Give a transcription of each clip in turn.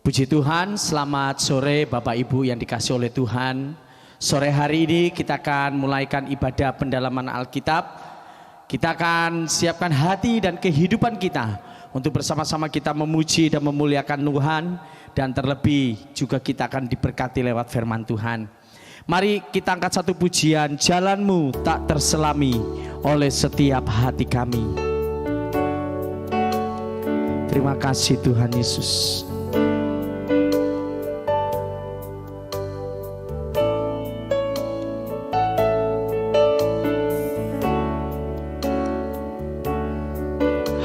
Puji Tuhan, selamat sore Bapak Ibu yang dikasihi oleh Tuhan. Sore hari ini kita akan mulaikan ibadah pendalaman Alkitab. Kita akan siapkan hati dan kehidupan kita untuk bersama-sama kita memuji dan memuliakan Tuhan. Dan terlebih juga kita akan diberkati lewat firman Tuhan. Mari kita angkat satu pujian, jalanmu tak terselami oleh setiap hati kami. Terima kasih Tuhan Yesus.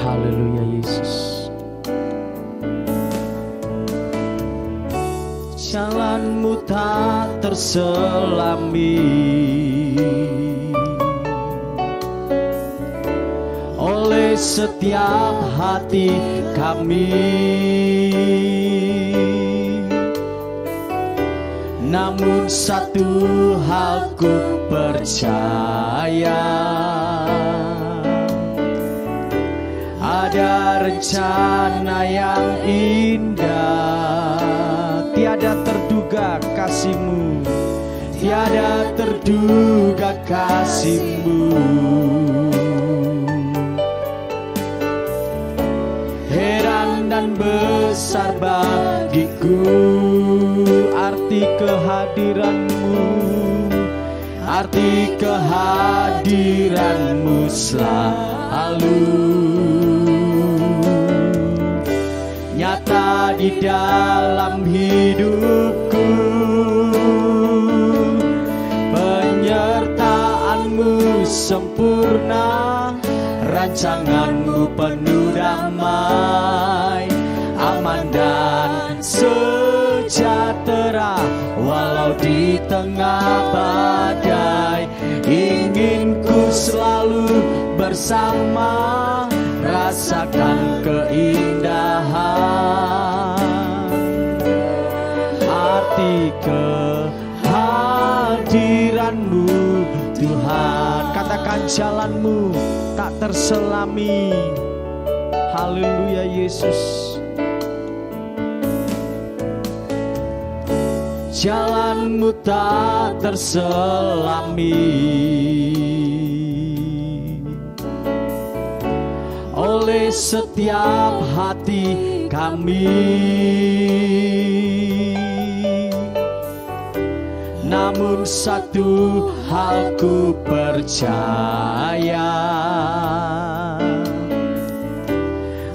Haleluya Yesus. Jalanmu tak terselami oleh setiap hati kami, namun satu hal ku percaya, ada rencana yang indah. Tiada terduga kasih-Mu, tiada terduga kasih-Mu. Heran dan besar bagiku arti kehadiran-Mu, arti kehadiran-Mu selalu nyata di dalam hidupku. Penyertaan-Mu sempurna, rancangan-Mu penuh damai, aman dan sejahtera. Walau di tengah badai, ingin ku selalu bersama, rasakan keindahan arti kehadiran-Mu Tuhan. Katakan jalan-Mu tak terselami. Haleluya Yesus. Jalan-Mu tak terselami oleh setiap hati kami, namun satu hal ku percaya,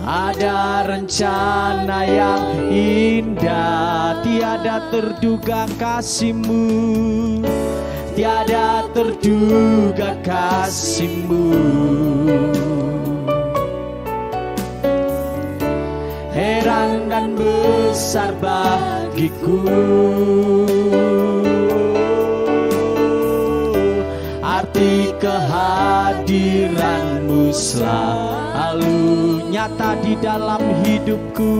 ada rencana yang indah. Tiada terduga kasih-Mu, tiada terduga kasih-Mu. Heran dan besar bagiku arti kehadiran-Mu selalu nyata di dalam hidupku,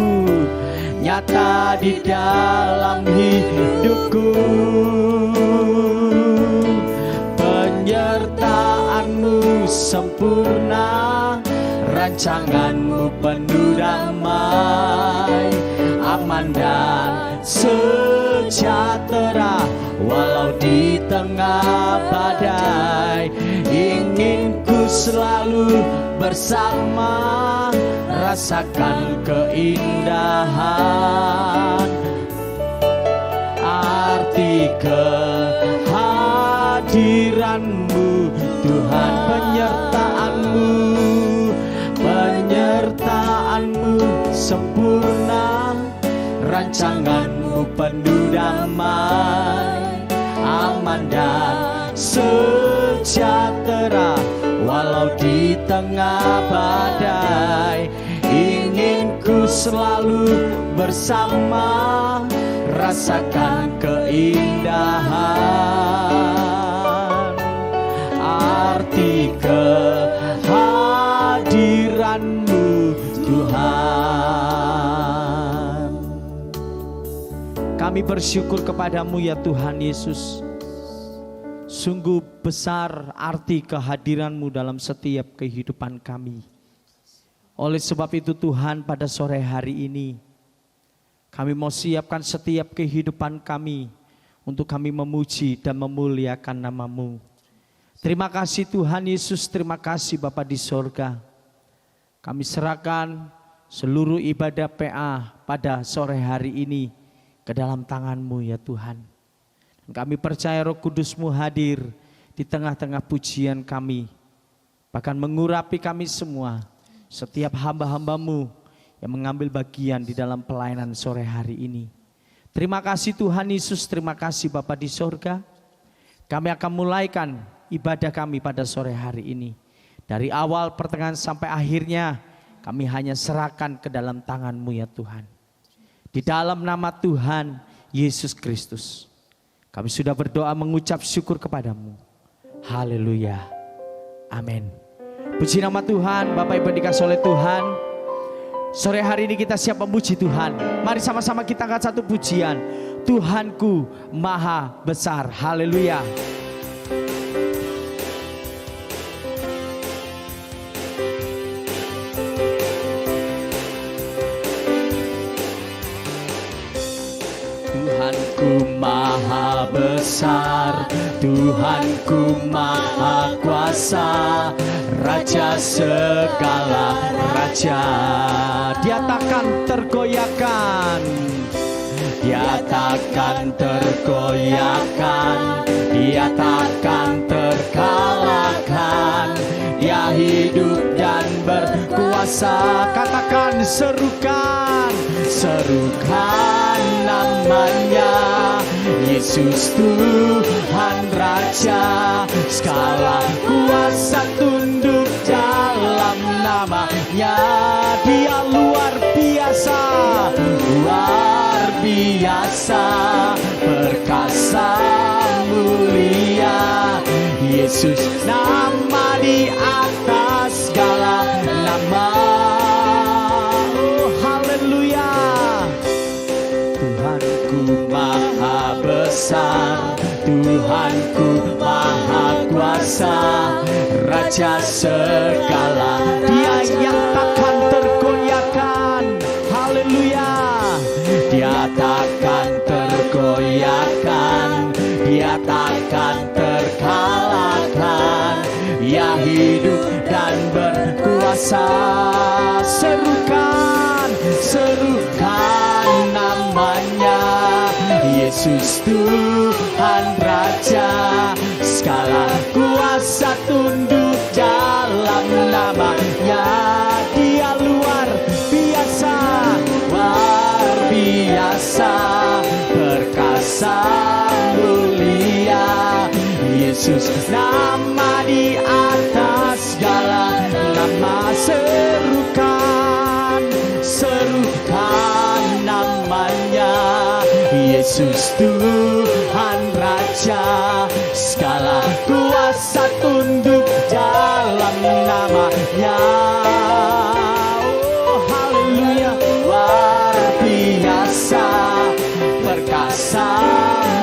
nyata di dalam hidupku. Penyertaan-Mu sempurna, rancangan-Mu penuh damai, aman dan sejahtera. Walau di tengah badai, ingin ku selalu bersama, rasakan keindahan arti kehadiran-Mu Tuhan. Penyertaan-Mu sempurna, rancangan-Mu penuh damai, aman dan sejahtera. Walau di tengah badai, ingin ku selalu bersama, rasakan keindahan arti kehadiran-Mu Tuhan. Kami bersyukur kepadamu ya Tuhan Yesus. Sungguh besar arti kehadiran-Mu dalam setiap kehidupan kami. Oleh sebab itu Tuhan, pada sore hari ini Kami mau siapkan setiap kehidupan kami untuk kami memuji dan memuliakan nama-Mu. Terima kasih Tuhan Yesus, terima kasih Bapa di sorga. Kami serahkan seluruh ibadah PA pada sore hari ini ke dalam tangan-Mu ya Tuhan. Dan kami percaya Roh Kudus-Mu hadir di tengah-tengah pujian kami. Bahkan mengurapi kami semua, setiap hamba-hamba-Mu yang mengambil bagian di dalam pelayanan sore hari ini. Terima kasih Tuhan Yesus, terima kasih Bapa di sorga. Kami akan mulaikan ibadah kami pada sore hari ini. Dari awal, pertengahan sampai akhirnya kami hanya serahkan ke dalam tangan-Mu ya Tuhan. Di dalam nama Tuhan Yesus Kristus, kami sudah berdoa mengucap syukur kepadamu. Haleluya. Amin. Puji nama Tuhan. Bapak Ibu dikasih oleh Tuhan, sore hari ini kita siap memuji Tuhan. Mari sama-sama kita angkat satu pujian. Tuhanku maha besar. Haleluya. Tuhanku maha besar, Tuhanku maha kuasa, Raja segala raja. Dia takkan tergoyahkan, Dia takkan tergoyahkan, Dia takkan terkalahkan. Dia hidup dan berkuasa. Katakan, serukan, serukan namanya. Yesus Tuhan Raja, segala kuasa tunduk dalam namanya. Dia luar biasa, luar biasa, perkasa mulia. Yesus nama di atas segala nama. Oh haleluya. Tuhanku maha besar, Tuhanku maha kuasa, Raja segala. Dia yang takkan tergoyahkan. Haleluya. Dia takkan tergoyahkan, Dia takkan terkalahkan. Dia hidup dan berkuasa. Serukan, serukan namanya. Yesus Tuhan Raja, segala kuasa tunduk dalam namanya. Dia luar biasa, luar biasa, perkasa mulia. Yesus nama di atas segala nama. Serukan, serukan namanya. Yesus Tuhan Raja, segala kuasa tunduk dalam namanya. Oh haleluya. Luar biasa, perkasa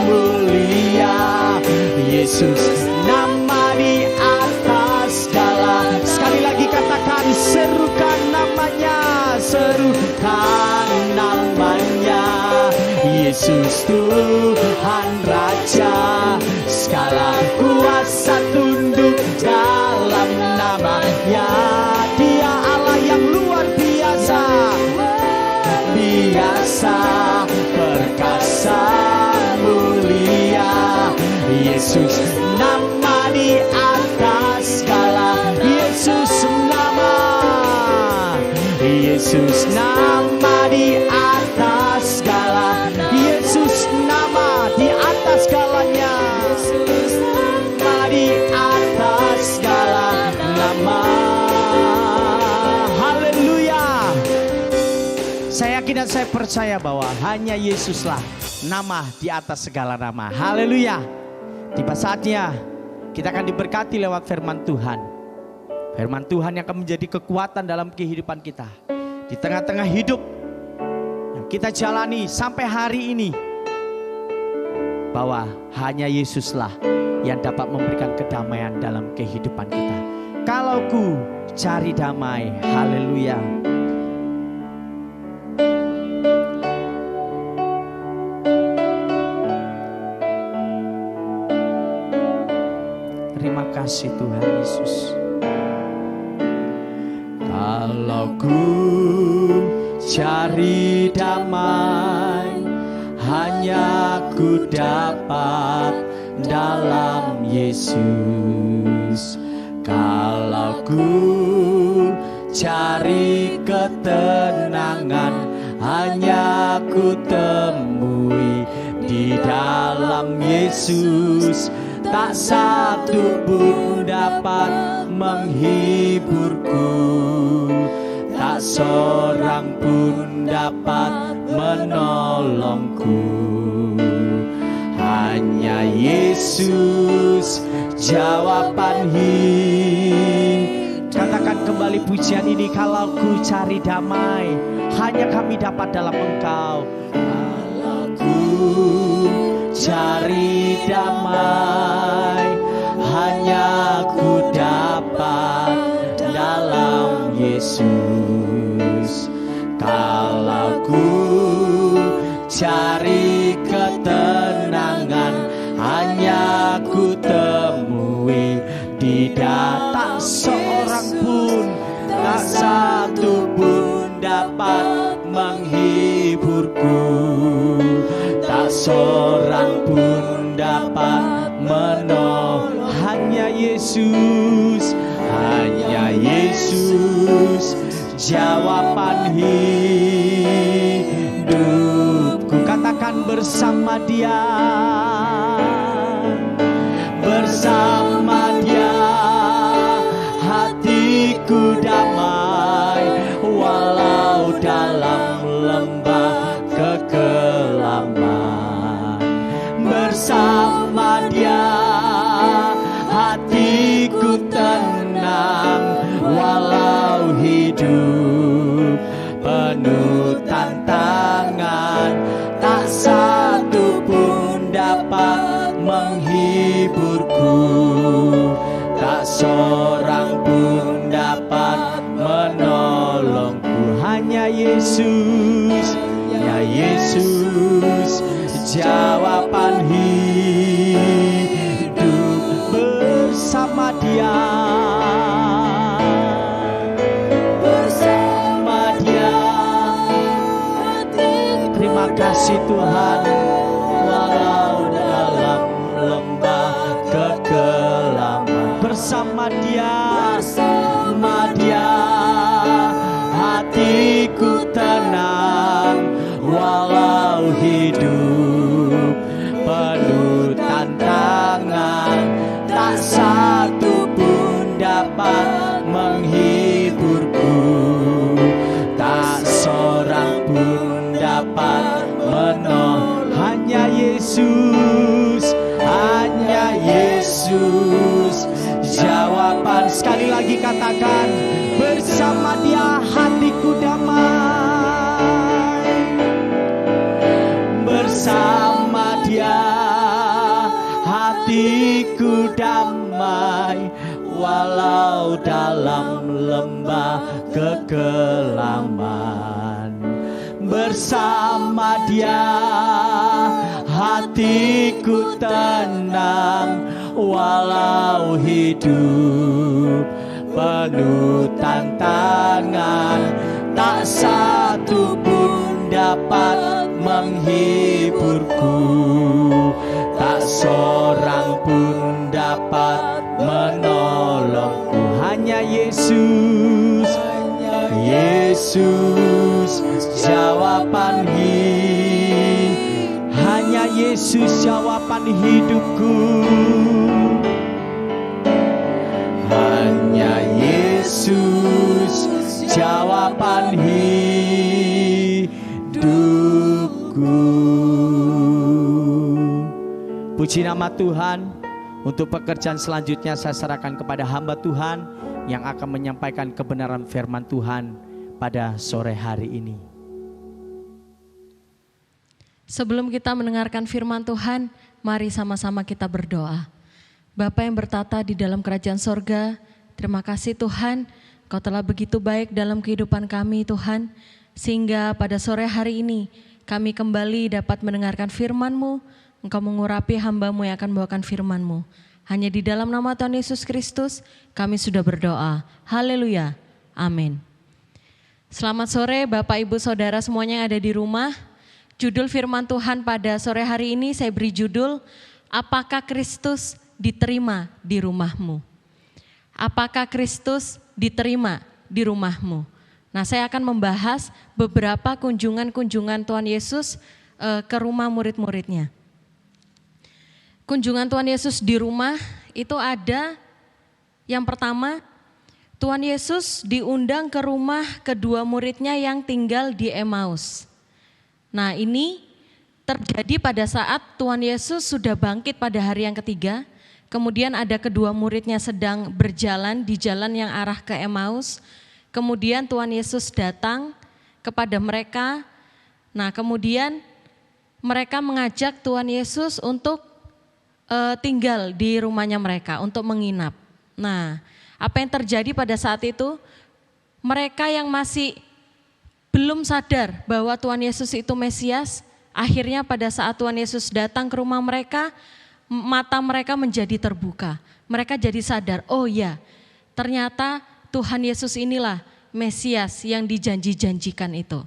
mulia. Yesus nama di atas segala. Sekali lagi katakan, serukan namanya, serukan namanya. Yesus Tuhan Raja, segala kuasa tunduk dalam namanya. Dia Allah yang luar biasa, biasa, perkasa mulia. Yesus nama di atas segala. Yesus nama, Yesus nama di atas segala. Yesus nama di atas segalanya. Yesus nama di atas segala nama. Haleluya. Saya yakin dan saya percaya bahwa hanya Yesuslah nama di atas segala nama. Haleluya. Tiba saatnya kita akan diberkati lewat firman Tuhan. Firman Tuhan yang akan menjadi kekuatan dalam kehidupan kita. Di tengah-tengah hidup yang kita jalani sampai hari ini. Bahwa hanya Yesuslah yang dapat memberikan kedamaian dalam kehidupan kita. Kalau ku cari damai, haleluya. kasih Tuhan Yesus. Kalau ku cari damai, hanya ku dapat dalam Yesus. Kalau ku cari ketenangan, hanya ku temui di dalam Yesus. Tak satu pun dapat menghiburku, tak seorang pun dapat menolongku. Hanya Yesus jawaban hidup. Katakan kembali pujian ini. Kalau ku cari damai, hanya kami dapat dalam Engkau. Kalau ku cari damai, hanya ku dapat dalam Yesus. Kalau ku cari ketenangan, hanya ku temui di tak seorang pun, tak satu pun dapat menghiburku, tak seorang pun dapat menolong. Hanya Yesus, hanya Yesus jawaban hidupku. Katakan bersama Dia, bersama Dia hatiku damai, walau dalam lembah kekelaman. Bersama Dia hatiku tenang, walau hidup penuh tantangan. Tak satu pun dapat menghiburku, tak seorang pun dapat menolongku. Hanya Yesus, hanya Yesus jawaban hidup. Bersama Dia, bersama Dia. Terima kasih Tuhan, walau dalam lembah kekelaman. Bersama Dia, bersama Dia hatiku tenang, walau hidup penuh tantangan. Tak satu pun dapat menghiburku, tak seorang pun dapat menolong. Hanya Yesus, hanya Yesus jawaban. Sekali lagi katakan, bersama Dia hatiku damai, bersama Dia hatiku damai, walau dalam lembah kekelaman. Bersama Dia hatiku tenang, walau hidup penuh tantangan. Tak satu pun dapat menghiburku, tak seorang pun dapat menolongku. Hanya Yesus, hanya Yesus jawaban hidup. Hanya Yesus jawaban hidupku. Hanya Yesus jawaban hidupku. Puji nama Tuhan. Untuk pekerjaan selanjutnya saya serahkan kepada hamba Tuhan yang akan menyampaikan kebenaran firman Tuhan pada sore hari ini. Sebelum kita mendengarkan firman Tuhan, mari sama-sama kita berdoa. Bapa yang bertata di dalam kerajaan sorga, terima kasih Tuhan, Kau telah begitu baik dalam kehidupan kami Tuhan, sehingga pada sore hari ini kami kembali dapat mendengarkan firman-Mu. Engkau mengurapi hamba-Mu yang akan membawakan firman-Mu. Hanya di dalam nama Tuhan Yesus Kristus kami sudah berdoa. Haleluya. Amin. Selamat sore Bapak Ibu Saudara semuanya yang ada di rumah. Judul firman Tuhan pada sore hari ini saya beri judul, apakah Kristus diterima di rumahmu? Apakah Kristus diterima di rumahmu? Nah, saya akan membahas beberapa kunjungan-kunjungan Tuhan Yesus ke rumah murid-muridnya. Kunjungan Tuhan Yesus di rumah itu ada, yang pertama, Tuhan Yesus diundang ke rumah kedua muridnya yang tinggal di Emmaus. Nah, ini terjadi pada saat Tuhan Yesus sudah bangkit pada hari yang ketiga. Kemudian ada kedua muridnya sedang berjalan di jalan yang arah ke Emmaus. Kemudian Tuhan Yesus datang kepada mereka. Nah, kemudian mereka mengajak Tuhan Yesus untuk tinggal di rumahnya mereka, untuk menginap. Nah, apa yang terjadi pada saat itu? Mereka yang masih belum sadar bahwa Tuhan Yesus itu Mesias, akhirnya pada saat Tuhan Yesus datang ke rumah mereka, mata mereka menjadi terbuka. Mereka jadi sadar, oh ya, ternyata Tuhan Yesus inilah Mesias yang dijanji-janjikan itu.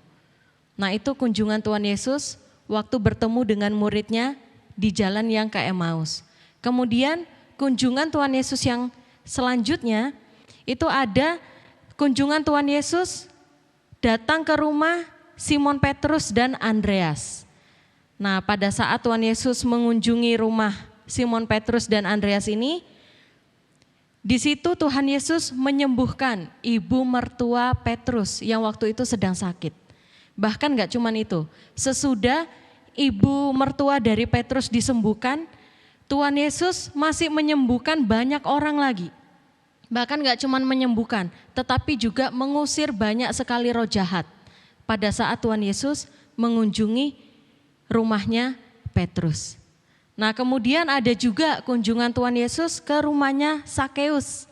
Nah, itu kunjungan Tuhan Yesus waktu bertemu dengan muridnya di jalan yang ke Emmaus. Kemudian kunjungan Tuhan Yesus yang selanjutnya itu ada kunjungan Tuhan Yesus datang ke rumah Simon Petrus dan Andreas. Nah, pada saat Tuhan Yesus mengunjungi rumah Simon Petrus dan Andreas ini, di situ Tuhan Yesus menyembuhkan ibu mertua Petrus yang waktu itu sedang sakit. Bahkan gak cuman itu, sesudah ibu mertua dari Petrus disembuhkan, Tuhan Yesus masih menyembuhkan banyak orang lagi. Bahkan gak cuman menyembuhkan, tetapi juga mengusir banyak sekali roh jahat. Pada saat Tuhan Yesus mengunjungi rumahnya Petrus. Nah, kemudian ada juga kunjungan Tuhan Yesus ke rumahnya Sakeus.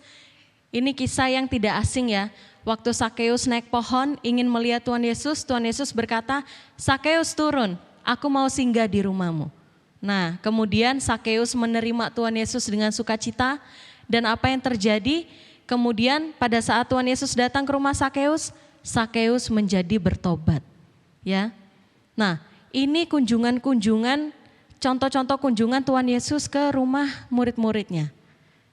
Ini kisah yang tidak asing ya. Waktu Sakeus naik pohon ingin melihat Tuhan Yesus berkata, Sakeus turun, aku mau singgah di rumahmu. Nah, kemudian Sakeus menerima Tuhan Yesus dengan sukacita, dan apa yang terjadi? Kemudian pada saat Tuhan Yesus datang ke rumah Sakeus, Sakeus menjadi bertobat. Ya. Nah, ini kunjungan-kunjungan, contoh-contoh kunjungan Tuhan Yesus ke rumah murid-muridnya.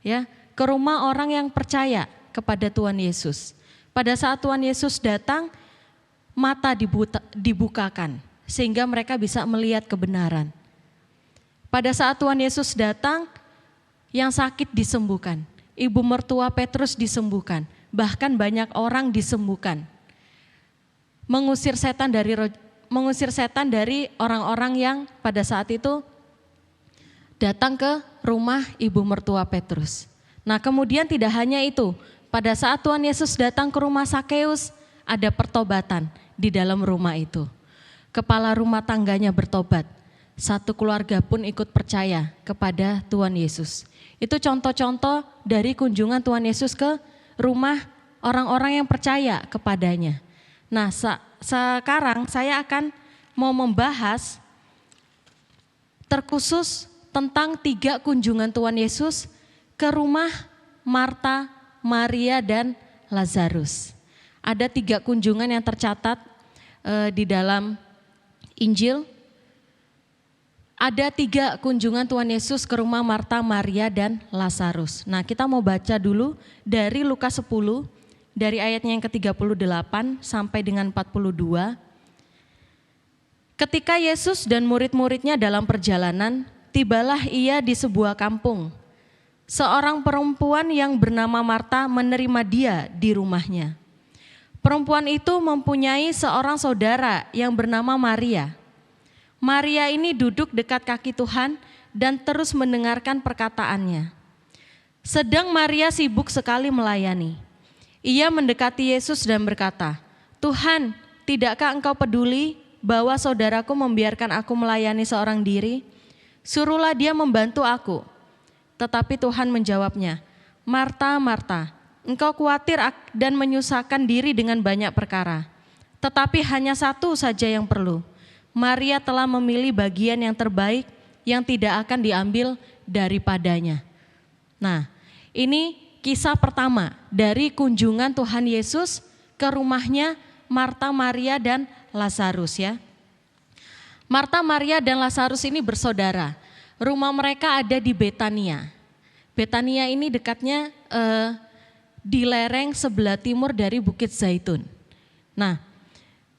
Ya, ke rumah orang yang percaya kepada Tuhan Yesus. Pada saat Tuhan Yesus datang, mata dibukakan sehingga mereka bisa melihat kebenaran. Pada saat Tuhan Yesus datang, yang sakit disembuhkan, ibu mertua Petrus disembuhkan, bahkan banyak orang disembuhkan. Mengusir setan dari orang-orang yang pada saat itu datang ke rumah ibu mertua Petrus. Nah, kemudian tidak hanya itu, pada saat Tuhan Yesus datang ke rumah Sakeus, ada pertobatan di dalam rumah itu. Kepala rumah tangganya bertobat, satu keluarga pun ikut percaya kepada Tuhan Yesus. Itu contoh-contoh dari kunjungan Tuhan Yesus ke rumah orang-orang yang percaya kepadanya. Nah, sekarang saya akan mau membahas terkhusus tentang 3 kunjungan Tuhan Yesus ke rumah Marta, Maria, dan Lazarus. Ada 3 kunjungan yang tercatat di dalam Injil. Ada 3 kunjungan Tuhan Yesus ke rumah Marta, Maria, dan Lazarus. Nah, kita mau baca dulu dari Lukas 10, dari ayatnya yang ke-38 sampai dengan 42. Ketika Yesus dan murid-muridnya dalam perjalanan, tibalah ia di sebuah kampung. Seorang perempuan yang bernama Marta menerima dia di rumahnya. Perempuan itu mempunyai seorang saudara yang bernama Maria. Maria ini duduk dekat kaki Tuhan dan terus mendengarkan perkataannya. Sedang Maria sibuk sekali melayani. Ia mendekati Yesus dan berkata, Tuhan, tidakkah engkau peduli bahwa saudaraku membiarkan aku melayani seorang diri? Suruhlah dia membantu aku. Tetapi Tuhan menjawabnya, Marta, Marta, engkau khawatir dan menyusahkan diri dengan banyak perkara. Tetapi hanya satu saja yang perlu. Maria telah memilih bagian yang terbaik yang tidak akan diambil daripadanya. Nah, ini kisah pertama dari kunjungan Tuhan Yesus ke rumahnya Marta, Maria, dan Lazarus ya. Marta, Maria, dan Lazarus ini bersaudara. Rumah mereka ada di Betania. Betania ini dekatnya di lereng sebelah timur dari Bukit Zaitun. Nah,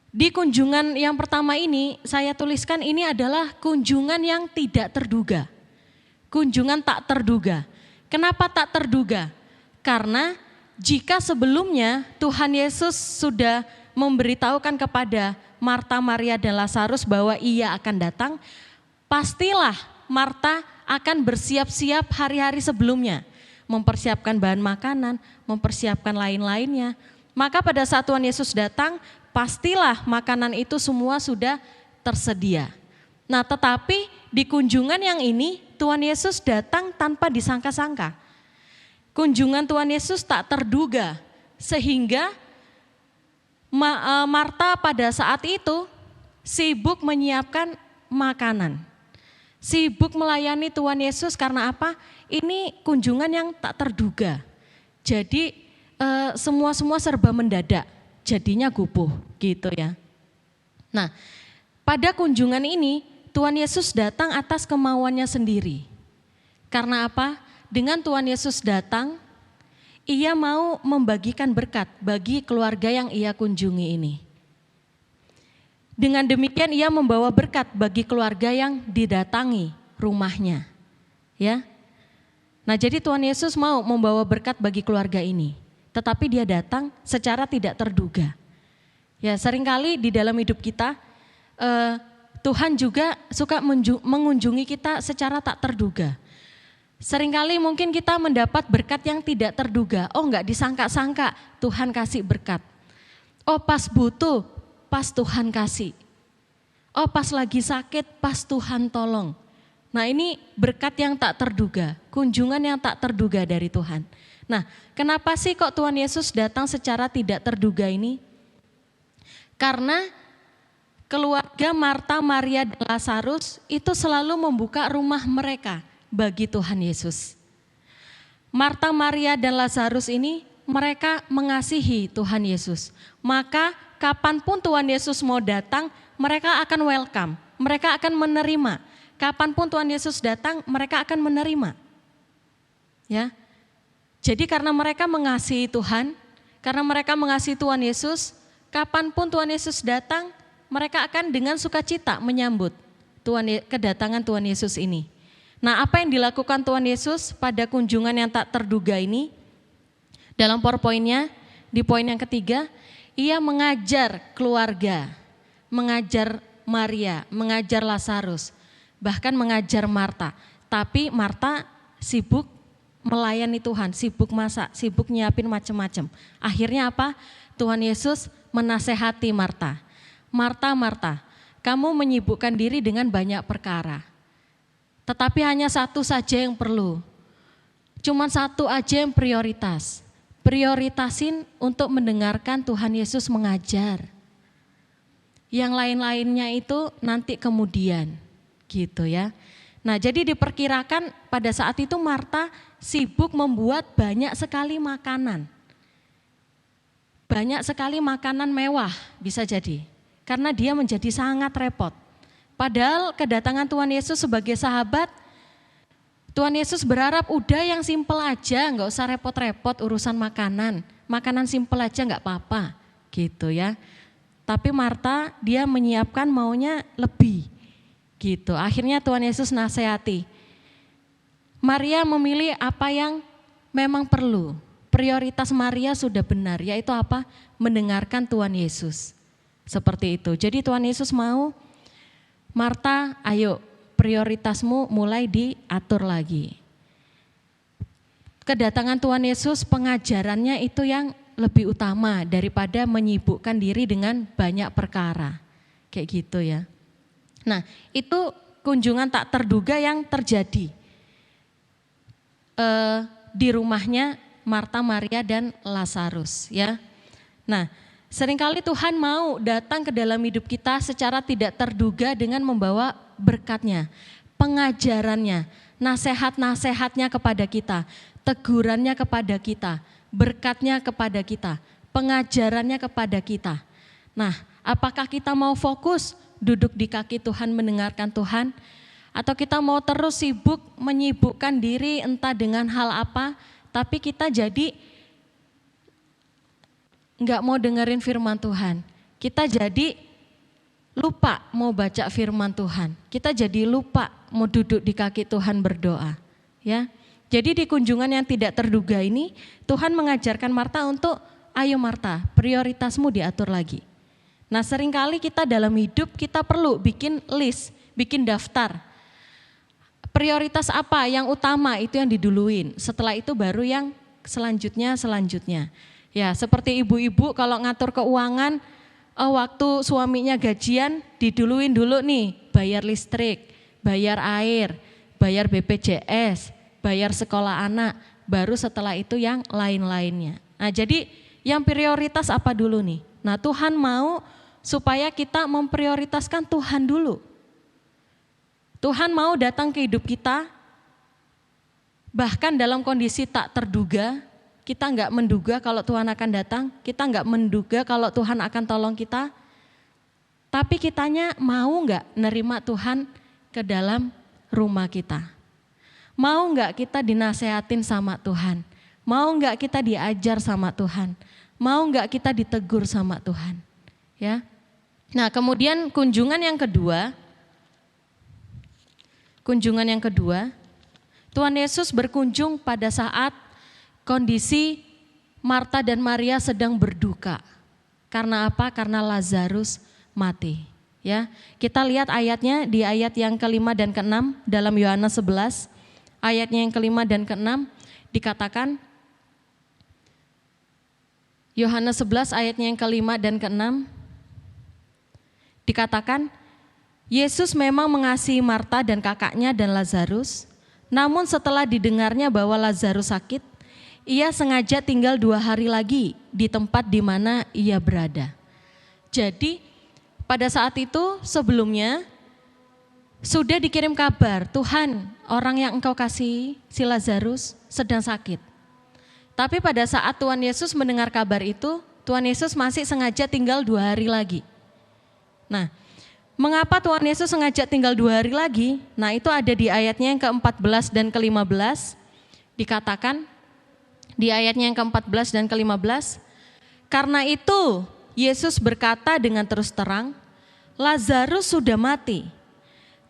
di kunjungan yang pertama ini saya tuliskan ini adalah kunjungan yang tidak terduga. Kunjungan tak terduga. Kenapa tak terduga? Karena jika sebelumnya Tuhan Yesus sudah memberitahukan kepada Marta, Maria, dan Lazarus bahwa ia akan datang, pastilah Marta akan bersiap-siap hari-hari sebelumnya. Mempersiapkan bahan makanan, mempersiapkan lain-lainnya. Maka pada saat Tuhan Yesus datang, pastilah makanan itu semua sudah tersedia. Nah, tetapi di kunjungan yang ini Tuhan Yesus datang tanpa disangka-sangka. Kunjungan Tuhan Yesus tak terduga sehingga Marta pada saat itu sibuk menyiapkan makanan. Sibuk melayani Tuhan Yesus karena apa? Ini kunjungan yang tak terduga. Jadi semua serba mendadak, jadinya gupuh gitu ya. Nah, pada kunjungan ini Tuhan Yesus datang atas kemauannya sendiri. Karena apa? Dengan Tuhan Yesus datang, ia mau membagikan berkat bagi keluarga yang ia kunjungi ini. Dengan demikian ia membawa berkat bagi keluarga yang didatangi rumahnya. Ya. Nah, jadi Tuhan Yesus mau membawa berkat bagi keluarga ini. Tetapi dia datang secara tidak terduga. Ya, seringkali di dalam hidup kita Tuhan juga suka mengunjungi kita secara tak terduga. Seringkali mungkin kita mendapat berkat yang tidak terduga. Oh, enggak disangka-sangka Tuhan kasih berkat. Oh, pas butuh, pas Tuhan kasih. Oh, pas lagi sakit, pas Tuhan tolong. Nah, ini berkat yang tak terduga, kunjungan yang tak terduga dari Tuhan. Nah, kenapa sih kok Tuhan Yesus datang secara tidak terduga ini? Karena keluarga Marta, Maria, dan Lazarus itu selalu membuka rumah mereka bagi Tuhan Yesus. Marta, Maria, dan Lazarus ini mereka mengasihi Tuhan Yesus. Maka kapanpun Tuhan Yesus mau datang, mereka akan welcome, mereka akan menerima. Kapanpun Tuhan Yesus datang, mereka akan menerima. Ya. Jadi karena mereka mengasihi Tuhan, karena mereka mengasihi Tuhan Yesus, kapanpun Tuhan Yesus datang, mereka akan dengan sukacita menyambut kedatangan Tuhan Yesus ini. Nah, apa yang dilakukan Tuhan Yesus pada kunjungan yang tak terduga ini? Dalam PowerPoint-nya, di poin yang ketiga, ia mengajar keluarga, mengajar Maria, mengajar Lazarus, bahkan mengajar Marta. Tapi Marta sibuk melayani Tuhan, sibuk masak, sibuk nyiapin macam-macam. Akhirnya apa? Tuhan Yesus menasehati Marta. Marta, Marta, kamu menyibukkan diri dengan banyak perkara. Tetapi hanya satu saja yang perlu. Cuma satu aja yang prioritas. Prioritasin untuk mendengarkan Tuhan Yesus mengajar. Yang lain-lainnya itu nanti kemudian, gitu ya. Nah, jadi diperkirakan pada saat itu Marta sibuk membuat banyak sekali makanan. Banyak sekali makanan mewah bisa jadi. Karena dia menjadi sangat repot. Padahal kedatangan Tuhan Yesus sebagai sahabat, Tuhan Yesus berharap udah yang simpel aja, enggak usah repot-repot urusan makanan. Makanan simpel aja enggak apa-apa gitu ya. Tapi Marta dia menyiapkan maunya lebih. Gitu. Akhirnya Tuhan Yesus nasihati. Maria memilih apa yang memang perlu. Prioritas Maria sudah benar, yaitu apa? Mendengarkan Tuhan Yesus. Seperti itu. Jadi Tuhan Yesus mau, Marta, ayo prioritasmu mulai diatur lagi. Kedatangan Tuhan Yesus, pengajarannya itu yang lebih utama daripada menyibukkan diri dengan banyak perkara. Kayak gitu ya. Nah, itu kunjungan tak terduga yang terjadi di rumahnya Marta, Maria, dan Lazarus ya. Nah, seringkali Tuhan mau datang ke dalam hidup kita secara tidak terduga dengan membawa berkatnya, pengajarannya, nasihat-nasihatnya kepada kita. tegurannya kepada kita, berkatnya kepada kita, pengajarannya kepada kita. Nah, apakah kita mau fokus duduk di kaki Tuhan mendengarkan Tuhan? Atau kita mau terus sibuk menyibukkan diri entah dengan hal apa, tapi kita jadi nggak mau dengerin firman Tuhan. Kita jadi lupa mau baca firman Tuhan. Kita jadi lupa mau duduk di kaki Tuhan berdoa. Ya, jadi di kunjungan yang tidak terduga ini, Tuhan mengajarkan Marta untuk, ayo Marta, prioritasmu diatur lagi. Nah, seringkali kita dalam hidup kita perlu bikin list, bikin daftar. Prioritas apa yang utama itu yang diduluin, setelah itu baru yang selanjutnya. Ya, seperti ibu-ibu kalau ngatur keuangan, waktu suaminya gajian diduluin dulu nih, bayar listrik, bayar air, bayar BPJS, bayar sekolah anak, baru setelah itu yang lain-lainnya. Nah, jadi yang prioritas apa dulu nih? Nah, Tuhan mau supaya kita memprioritaskan Tuhan dulu. Tuhan mau datang ke hidup kita, bahkan dalam kondisi tak terduga, kita nggak menduga kalau Tuhan akan datang, kita nggak menduga kalau Tuhan akan tolong kita, tapi kitanya mau nggak nerima Tuhan ke dalam rumah kita? Mau nggak kita dinasehatin sama Tuhan? Mau nggak kita diajar sama Tuhan? Mau nggak kita ditegur sama Tuhan? Ya. Nah, kemudian kunjungan yang kedua, Tuhan Yesus berkunjung pada saat kondisi Marta dan Maria sedang berduka. Karena apa? Karena Lazarus mati. Ya, kita lihat ayatnya di ayat yang ke-5 dan ke-6 dalam Yohanes 11. Ayatnya yang ke-5 dan ke-6 dikatakan, Yohanes 11 ayatnya yang ke-5 dan ke-6 dikatakan, Yesus memang mengasihi Marta dan kakaknya dan Lazarus, namun setelah didengarnya bahwa Lazarus sakit, ia sengaja tinggal 2 hari lagi di tempat di mana ia berada. Jadi pada saat itu sebelumnya sudah dikirim kabar, Tuhan, orang yang engkau kasihi, si Lazarus sedang sakit. Tapi pada saat Tuhan Yesus mendengar kabar itu, Tuhan Yesus masih sengaja tinggal 2 hari lagi. Nah, mengapa Tuhan Yesus sengaja tinggal 2 hari lagi? Nah, itu ada di ayatnya yang ke-14 dan ke-15. Dikatakan di ayatnya yang ke-14 dan ke-15, karena itu Yesus berkata dengan terus terang, Lazarus sudah mati.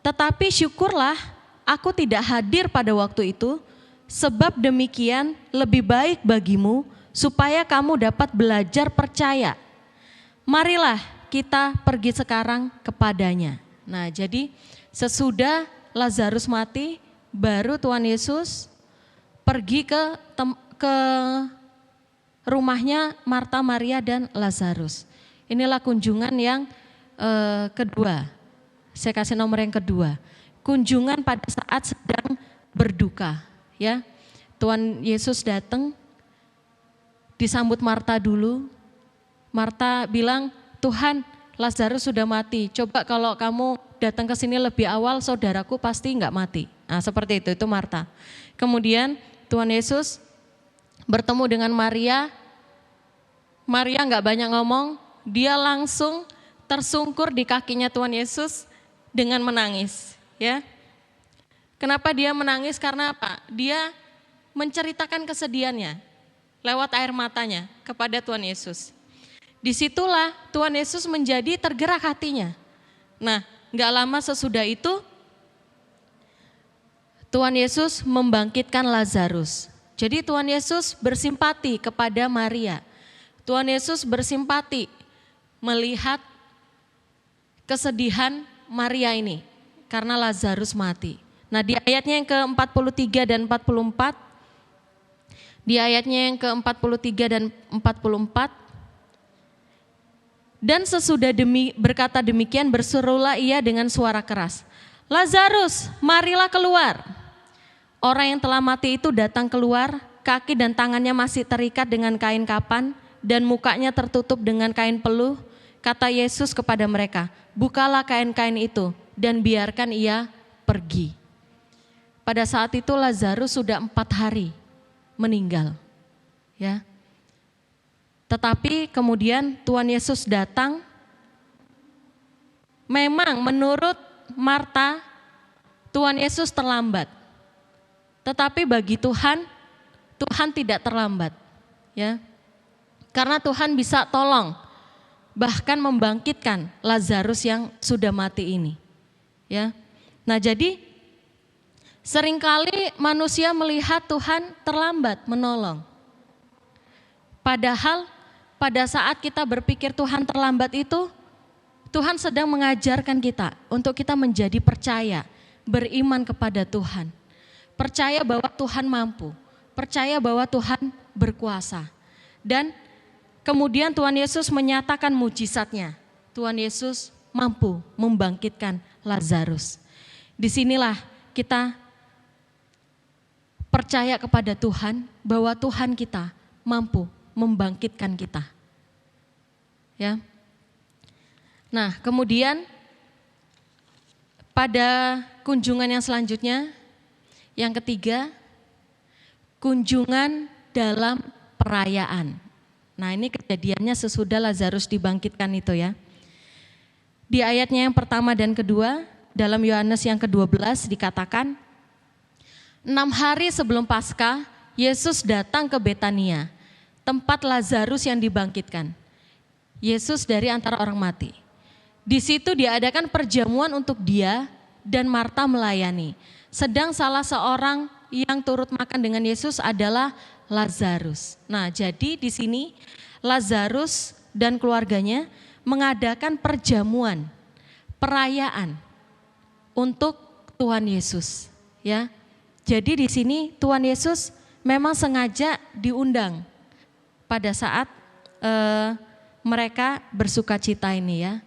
Tetapi syukurlah aku tidak hadir pada waktu itu, sebab demikian lebih baik bagimu supaya kamu dapat belajar percaya. Marilah kita pergi sekarang kepadanya. Nah, jadi sesudah Lazarus mati, baru Tuhan Yesus pergi ke rumahnya Marta, Maria, dan Lazarus. Inilah kunjungan yang kedua. Saya kasih nomor yang kedua. Kunjungan pada saat sedang berduka. Ya, Tuhan Yesus datang, disambut Marta dulu. Marta bilang, Tuhan, Lazarus sudah mati. Coba kalau kamu datang ke sini lebih awal, saudaraku pasti enggak mati. Nah, seperti itu Marta. Kemudian Tuhan Yesus bertemu dengan Maria. Maria enggak banyak ngomong, dia langsung tersungkur di kakinya Tuhan Yesus dengan menangis. Ya, kenapa dia menangis? Karena apa? Dia menceritakan kesedihannya lewat air matanya kepada Tuhan Yesus. Disitulah Tuhan Yesus menjadi tergerak hatinya. Nah, gak lama sesudah itu Tuhan Yesus membangkitkan Lazarus. Jadi Tuhan Yesus bersimpati kepada Maria. Tuhan Yesus bersimpati melihat kesedihan Maria ini karena Lazarus mati. Nah, di ayatnya yang ke-43 dan 44, di ayatnya yang ke-43 dan 44, dan sesudah berkata demikian berserulah ia dengan suara keras, Lazarus, marilah keluar. Orang yang telah mati itu datang keluar, kaki dan tangannya masih terikat dengan kain kapan dan mukanya tertutup dengan kain peluh. Kata Yesus kepada mereka, bukalah kain-kain itu dan biarkan ia pergi. Pada saat itu Lazarus sudah 4 hari meninggal. Ya. Tetapi kemudian Tuhan Yesus datang. Memang menurut Marta, Tuhan Yesus terlambat. Tetapi bagi Tuhan, Tuhan tidak terlambat. Ya. Karena Tuhan bisa tolong, bahkan membangkitkan Lazarus yang sudah mati ini. Ya. Nah, jadi seringkali manusia melihat Tuhan terlambat menolong. Padahal pada saat kita berpikir Tuhan terlambat itu, Tuhan sedang mengajarkan kita untuk kita menjadi percaya, beriman kepada Tuhan. Percaya bahwa Tuhan mampu, percaya bahwa Tuhan berkuasa. Dan kemudian Tuhan Yesus menyatakan mujizatnya. Tuhan Yesus mampu membangkitkan Lazarus. Disinilah kita percaya kepada Tuhan bahwa Tuhan kita mampu membangkitkan kita. Ya. Nah, kemudian pada kunjungan yang selanjutnya, yang ketiga, kunjungan dalam perayaan. Nah, ini kejadiannya sesudah Lazarus dibangkitkan itu ya. Di ayatnya yang pertama dan kedua, dalam Yohanes yang ke-12 dikatakan, 6 hari sebelum Paskah, Yesus datang ke Betania, tempat Lazarus yang dibangkitkan. Yesus dari antara orang mati. Di situ diadakan perjamuan untuk dia dan Marta melayani. Sedang salah seorang yang turut makan dengan Yesus adalah Lazarus. Nah, jadi di sini Lazarus dan keluarganya mengadakan perjamuan, perayaan untuk Tuhan Yesus, ya. Jadi di sini Tuhan Yesus memang sengaja diundang pada saat mereka bersukacita ini ya.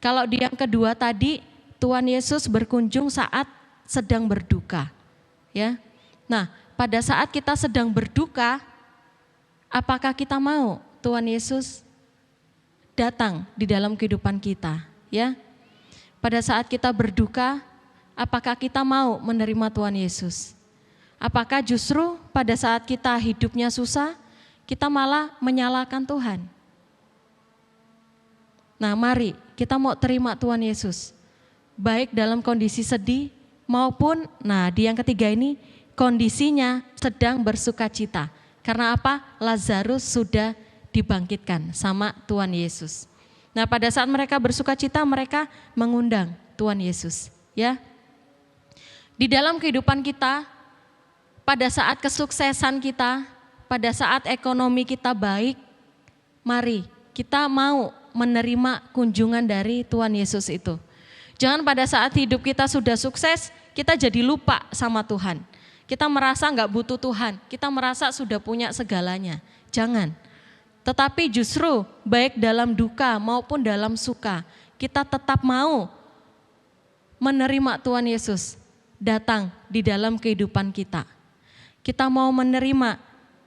Kalau di yang kedua tadi Tuhan Yesus berkunjung saat sedang berduka, ya. Nah, pada saat kita sedang berduka, apakah kita mau Tuhan Yesus datang di dalam kehidupan kita, ya? Pada saat kita berduka, apakah kita mau menerima Tuhan Yesus? Apakah justru pada saat kita hidupnya susah, kita malah menyalahkan Tuhan? Nah, mari kita mau terima Tuhan Yesus, baik dalam kondisi sedih maupun, nah di yang ketiga ini, kondisinya sedang bersukacita. Karena apa? Lazarus sudah dibangkitkan sama Tuhan Yesus. Nah, pada saat mereka bersukacita, mereka mengundang Tuhan Yesus, ya. Di dalam kehidupan kita, pada saat kesuksesan kita, pada saat ekonomi kita baik, mari kita mau menerima kunjungan dari Tuhan Yesus itu. Jangan pada saat hidup kita sudah sukses, kita jadi lupa sama Tuhan. Kita merasa enggak butuh Tuhan, kita merasa sudah punya segalanya. Jangan. Tetapi justru baik dalam duka maupun dalam suka, kita tetap mau menerima Tuhan Yesus datang di dalam kehidupan kita. Kita mau menerima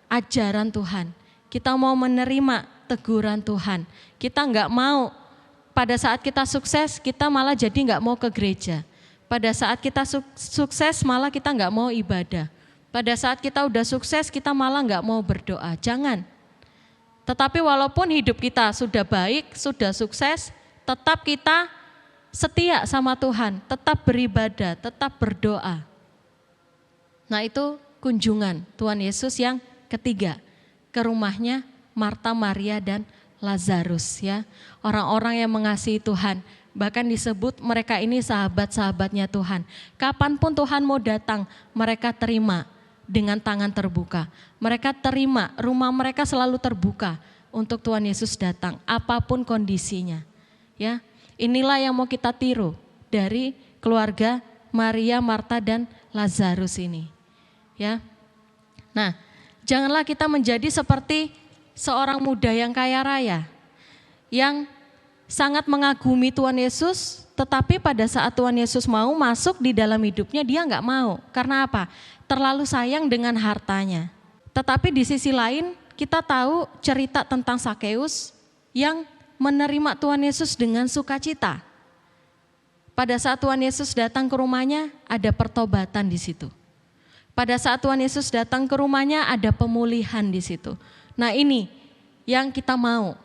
ajaran Tuhan, kita mau menerima teguran Tuhan. Kita enggak mau pada saat kita sukses, kita malah jadi enggak mau ke gereja. Pada saat kita sukses malah kita enggak mau ibadah. Pada saat kita udah sukses kita malah enggak mau berdoa. Jangan. Tetapi walaupun hidup kita sudah baik, sudah sukses, tetap kita setia sama Tuhan, tetap beribadah, tetap berdoa. Nah, itu kunjungan Tuhan Yesus yang ketiga ke rumahnya Marta, Maria dan Lazarus, ya. Orang-orang yang mengasihi Tuhan. Bahkan disebut mereka ini sahabat-sahabatnya Tuhan. Kapanpun Tuhan mau datang, mereka terima dengan tangan terbuka. Mereka terima, rumah mereka selalu terbuka untuk Tuhan Yesus datang, apapun kondisinya. Ya, inilah yang mau kita tiru dari keluarga Maria, Marta dan Lazarus ini. Ya. Nah, janganlah kita menjadi seperti seorang muda yang kaya raya, yang sangat mengagumi Tuhan Yesus, tetapi pada saat Tuhan Yesus mau masuk di dalam hidupnya, dia enggak mau. Karena apa? Terlalu sayang dengan hartanya. Tetapi di sisi lain, kita tahu cerita tentang Sakeus yang menerima Tuhan Yesus dengan sukacita. Pada saat Tuhan Yesus datang ke rumahnya, ada pertobatan di situ. Pada saat Tuhan Yesus datang ke rumahnya ada pemulihan di situ. Nah ini yang kita mau.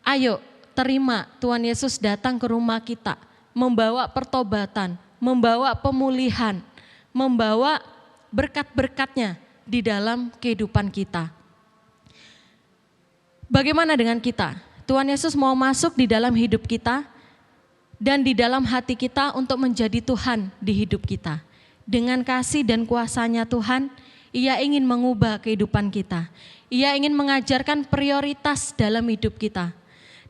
Ayo terima Tuhan Yesus datang ke rumah kita. Membawa pertobatan, membawa pemulihan, membawa berkat-berkatnya di dalam kehidupan kita. Bagaimana dengan kita? Tuhan Yesus mau masuk di dalam hidup kita dan di dalam hati kita untuk menjadi Tuhan di hidup kita. Dengan kasih dan kuasa-Nya Tuhan, Ia ingin mengubah kehidupan kita. Ia ingin mengajarkan prioritas dalam hidup kita.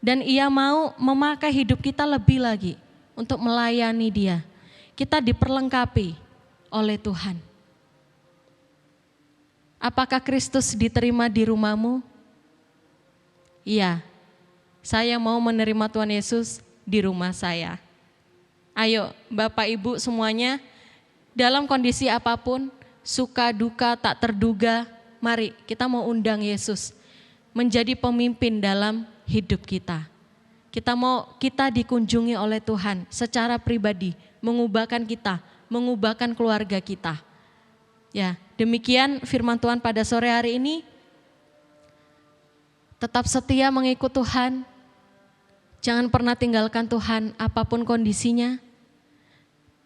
Dan Ia mau memakai hidup kita lebih lagi untuk melayani Dia. Kita diperlengkapi oleh Tuhan. Apakah Kristus diterima di rumahmu? Iya, saya mau menerima Tuhan Yesus di rumah saya. Ayo Bapak Ibu semuanya, dalam kondisi apapun, suka duka tak terduga, mari kita mau undang Yesus menjadi pemimpin dalam hidup kita. Kita dikunjungi oleh Tuhan secara pribadi, mengubahkan kita, mengubahkan keluarga kita. Ya, demikian firman Tuhan pada sore hari ini. Tetap setia mengikut Tuhan, jangan pernah tinggalkan Tuhan apapun kondisinya,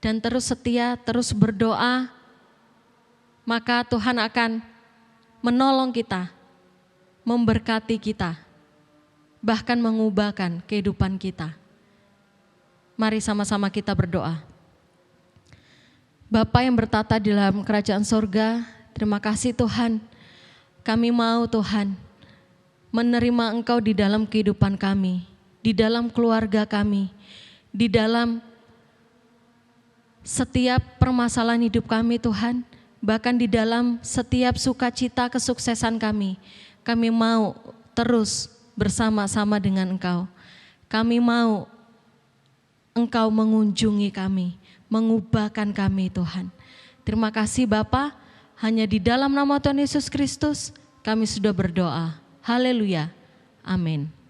dan terus setia, terus berdoa, maka Tuhan akan menolong kita, memberkati kita, bahkan mengubahkan kehidupan kita. Mari sama-sama kita berdoa. Bapa yang bertata di dalam kerajaan sorga, terima kasih Tuhan, kami mau Tuhan, menerima Engkau di dalam kehidupan kami, di dalam keluarga kami, di dalam setiap permasalahan hidup kami Tuhan, bahkan di dalam setiap sukacita kesuksesan kami. Kami mau terus bersama-sama dengan Engkau. Kami mau Engkau mengunjungi kami, mengubahkan kami Tuhan. Terima kasih Bapa, hanya di dalam nama Tuhan Yesus Kristus kami sudah berdoa. Haleluya. Amin.